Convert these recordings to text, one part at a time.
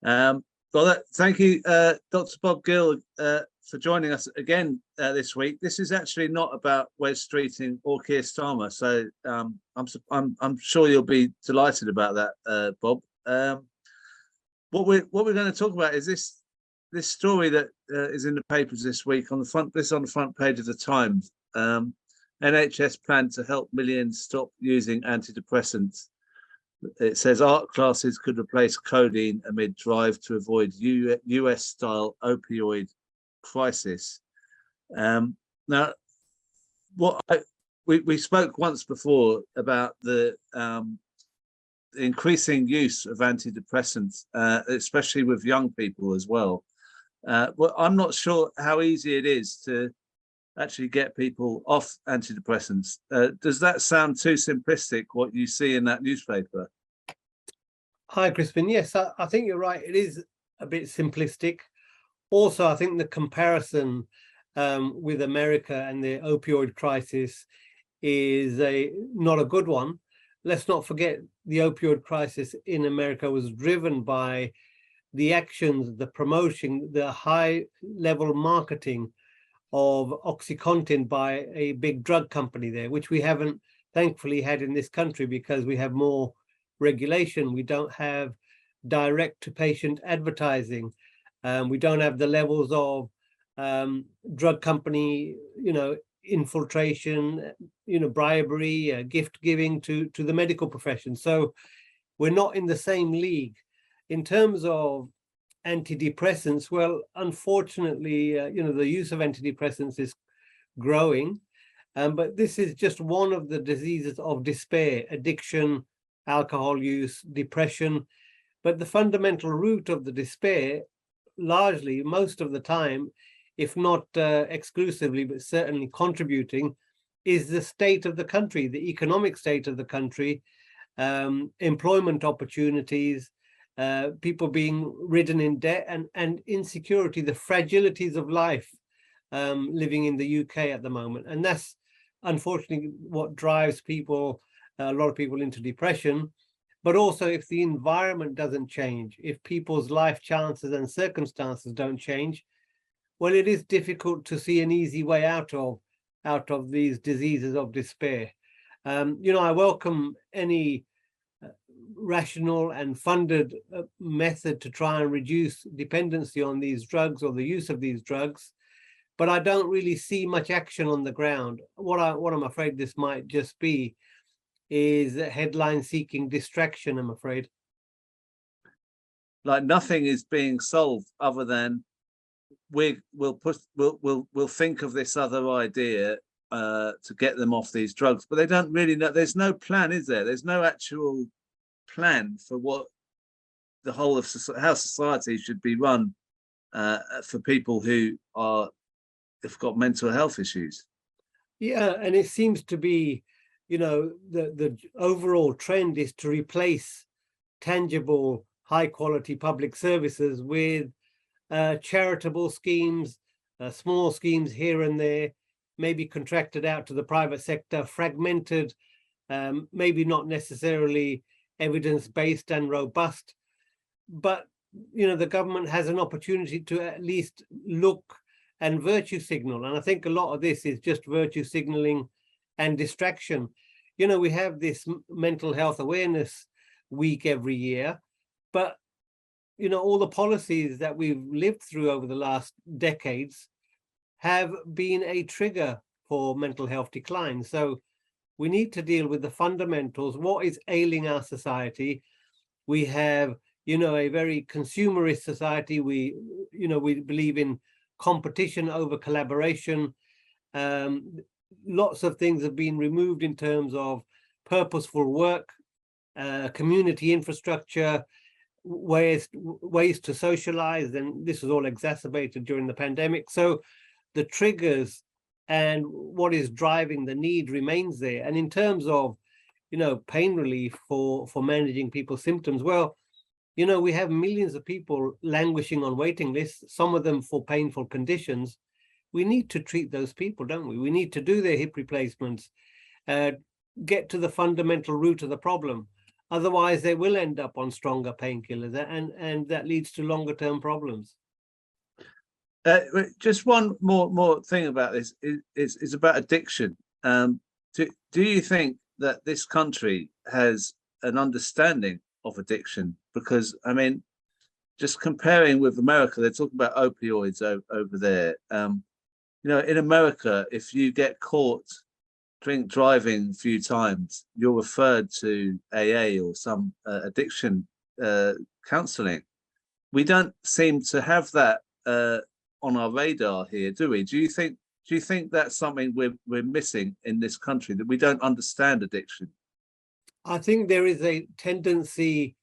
Thank you, Dr. Bob Gill, for joining us again this week. This is actually not about Wes Streeting or Keir Starmer, so I'm sure you'll be delighted about that, Bob. What we're going to talk about is this story that is in the papers this week on the front. This is on the front page of the Times. NHS plan to help millions stop using antidepressants. It says art classes could replace codeine amid drive to avoid US-style opioid crisis. Now, we spoke once before about the increasing use of antidepressants, especially with young people as well. Well, I'm not sure how easy it is to actually get people off antidepressants. Does that sound too simplistic, what you see in that newspaper? Hi, Crispin. Yes, I think you're right. It is a bit simplistic. Also, I think the comparison with America and the opioid crisis is not a good one. Let's not forget the opioid crisis in America was driven by the actions, the promotion, the high-level marketing of OxyContin by a big drug company there, which we haven't thankfully had in this country because we have more regulation. We don't have direct-to-patient advertising. We don't have the levels of drug company, infiltration, bribery, gift giving to the medical profession. So we're not in the same league. In terms of antidepressants, well, unfortunately, the use of antidepressants is growing, but this is just one of the diseases of despair, addiction, alcohol use, depression. But the fundamental root of the despair, largely, most of the time, if not exclusively, but certainly contributing, is the state of the country, the economic state of the country, employment opportunities, people being ridden in debt, and insecurity, the fragilities of life living in the UK at the moment. And that's unfortunately what drives people, a lot of people, into depression. But also, if the environment doesn't change, if people's life chances and circumstances don't change, well, it is difficult to see an easy way out of these diseases of despair. I welcome any rational and funded method to try and reduce dependency on these drugs or the use of these drugs, but I don't really see much action on the ground. What I'm afraid this might just be is headline-seeking distraction, I'm afraid. Like nothing is being solved other than we'll think of this other idea to get them off these drugs, but they don't really know. There's no plan, is there? There's no actual plan for what the whole of how society should be run for people who have got mental health issues. Yeah, and it seems to be, the overall trend is to replace tangible, high-quality public services with charitable schemes, small schemes here and there, maybe contracted out to the private sector, fragmented, maybe not necessarily evidence-based and robust. But, the government has an opportunity to at least look and virtue signal. And I think a lot of this is just virtue signaling and distraction. We have this mental health awareness week every year, but all the policies that we've lived through over the last decades have been a trigger for mental health decline. So we need to deal with the fundamentals. What is ailing our society? We have, a very consumerist society. We believe in competition over collaboration. Lots of things have been removed in terms of purposeful work, community infrastructure, ways to socialize, and this was all exacerbated during the pandemic. So the triggers and what is driving the need remains there. And in terms of, pain relief for managing people's symptoms, well, we have millions of people languishing on waiting lists, some of them for painful conditions. We need to treat those people, don't we? We need to do their hip replacements, get to the fundamental root of the problem. Otherwise, they will end up on stronger painkillers, and that leads to longer term problems. Just one more thing about this is about addiction. Do you think that this country has an understanding of addiction? Because I mean, just comparing with America, they're talking about opioids over there. You know, in America, if you get caught drink driving a few times, you're referred to AA or some addiction counselling. We don't seem to have that on our radar here, do we? Do you think that's something we're missing in this country, that we don't understand addiction? I think there is a tendency,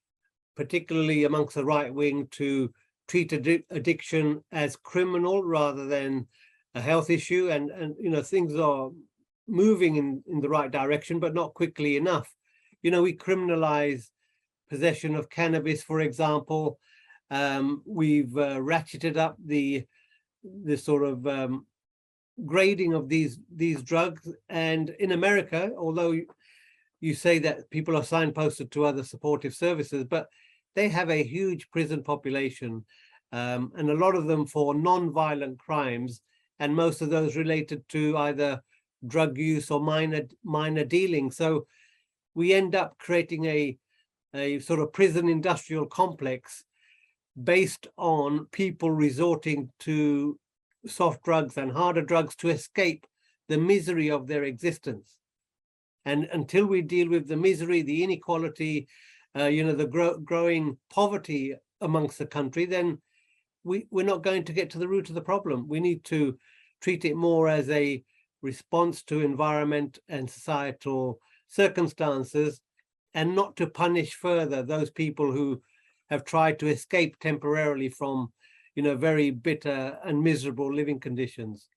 particularly amongst the right wing, to treat addiction as criminal rather than a health issue, and you know, things are moving in the right direction, but not quickly enough. You know, we criminalize possession of cannabis, for example. We've ratcheted up the sort of grading of these drugs, and in America, although you say that people are signposted to other supportive services, but they have a huge prison population, and a lot of them for non-violent crimes, and most of those related to either drug use or minor dealing. So we end up creating a sort of prison industrial complex based on people resorting to soft drugs and harder drugs to escape the misery of their existence. And until we deal with the misery, the inequality, you know, the growing poverty amongst the country, then we're not going to get to the root of the problem. We need to treat it more as a response to environment and societal circumstances, and not to punish further those people who have tried to escape temporarily from, you know, very bitter and miserable living conditions.